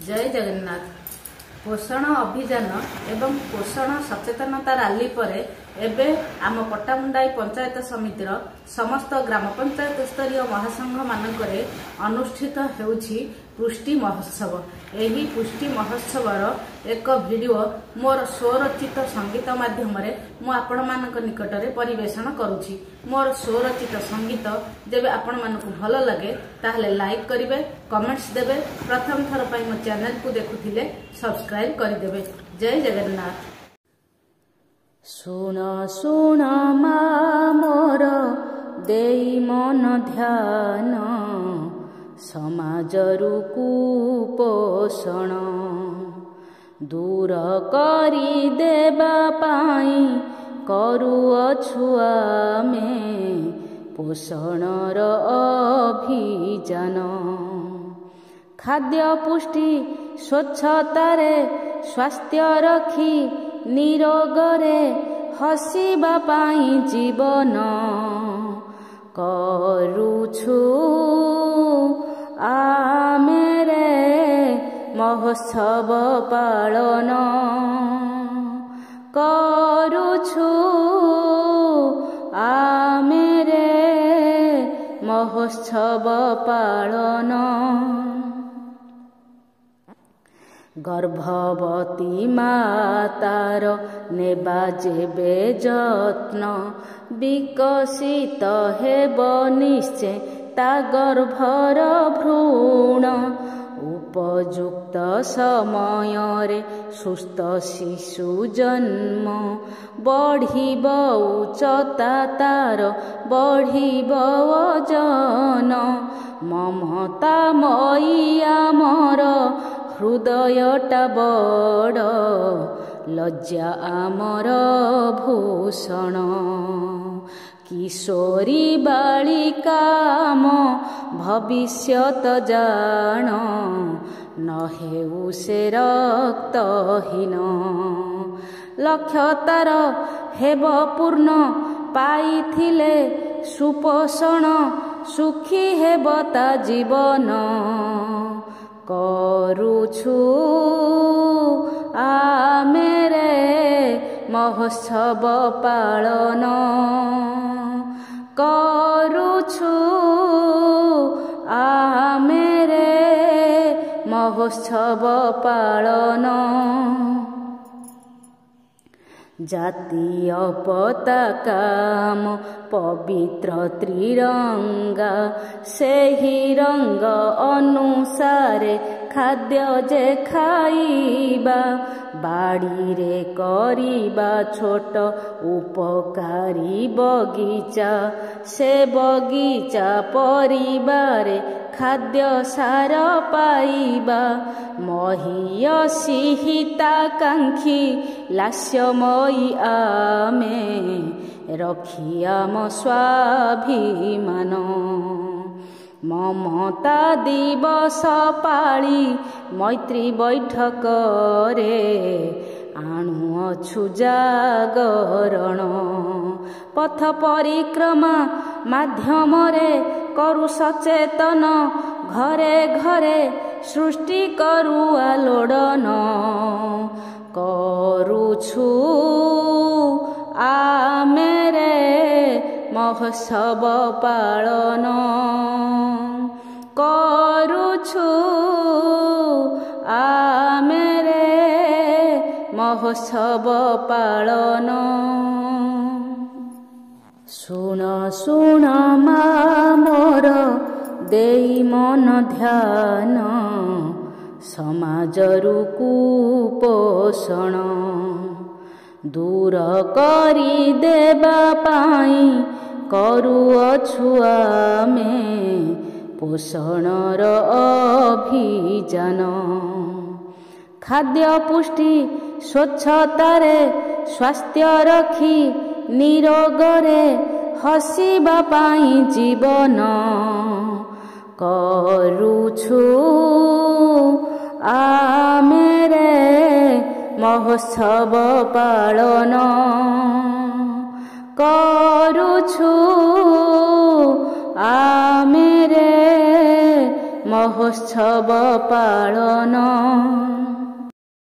जय जगन्नाथ। पोषण अभियान एवं पोषण सचेतनता रैली पर एबे आम पट्टामुंडाई पंचायत समितिर समस्त ग्राम पंचायत स्तरीय महासंघ मानकरे अनुष्ठित हेउछि पुष्टि महोत्सव। एही पुष्टि महोत्सवर एक वीडियो मोर स्वरचित संगीत माध्यम मु आपण मानक निकटरे परिवेषण करूछि। मोर स्वरचित संगीत जेबे आपण मानकु भल लगे ताहले लाइक करिवे, कमेंट्स देबे, प्रथम थर पई मो चैनल को देखुथिले सब्सक्राइब करिदेबे। जय जगन्नाथ। सुन सुन मा मोर देई मन ध्यान, समाजरु कुपोषण दूर करी देबा पाई करूअछु आमे पोषणर अभियान। खाद्य पुष्टि स्वच्छतारे स्वास्थ्य रखी निरोगरे हसिबा पाई जीवन करूछु आमेरे महोत्सव पालन करूछु आमेरे महोत्सव पालन। गर्भवती मातार नेबा जेबे जत्न विकसित हेब निश्चय ता गर्भर भ्रूण। उपयुक्त समय सुस्थ शिशु जन्म बढ़िब उच्चता तार बढ़िब वजन। ममता मई आमर हृदयटा बड़ लज्जा आमर भूषण। किशोरी बालिकाम भविष्यत जान न हेउ से रक्तहीन। लक्ष्यतार हेब पूर्ण पाइथिले सुपोषण सुखी हेब ता जीवन करूछु आमेरे महोत्सव पालन करूछु आमेरे महोत्सव पालन। जातीय पताकाम पवित्र त्रिरंगा सेही रंग अनुसारे खाद्य जे खाइबा बाड़ी रे करिबा छोट उपकारी बगीचा से बगीचा परिबारे खाद्य सार पाइबा। महीयसी हिताकांक्षी लास्यमयी आमे रखियाम स्वाभिमान। ममता दिवस पाली मैत्री बैठक रे आणुअछु जागरण। पथ परिक्रमा माध्यम रे करु सचेतन घरे घरे सृष्टि करू आलोड़न करूछु आमेरे महोत्सव पालन करूछु आमेरे महोत्सव पालन। सुन सुन मा मोर देई मन ध्यान, समाजरु कुपोषण दूर करी देबा पाई करूअछु आमे पोषणर अभियान। खाद्य पुष्टि स्वच्छतारे स्वास्थ्य रखी निरोगरे हसिबा पाई जीवन करूछु आमेरे महोत्सव पालन करूछु आमेरे ମହୋତ୍ସବ ପାଳନ।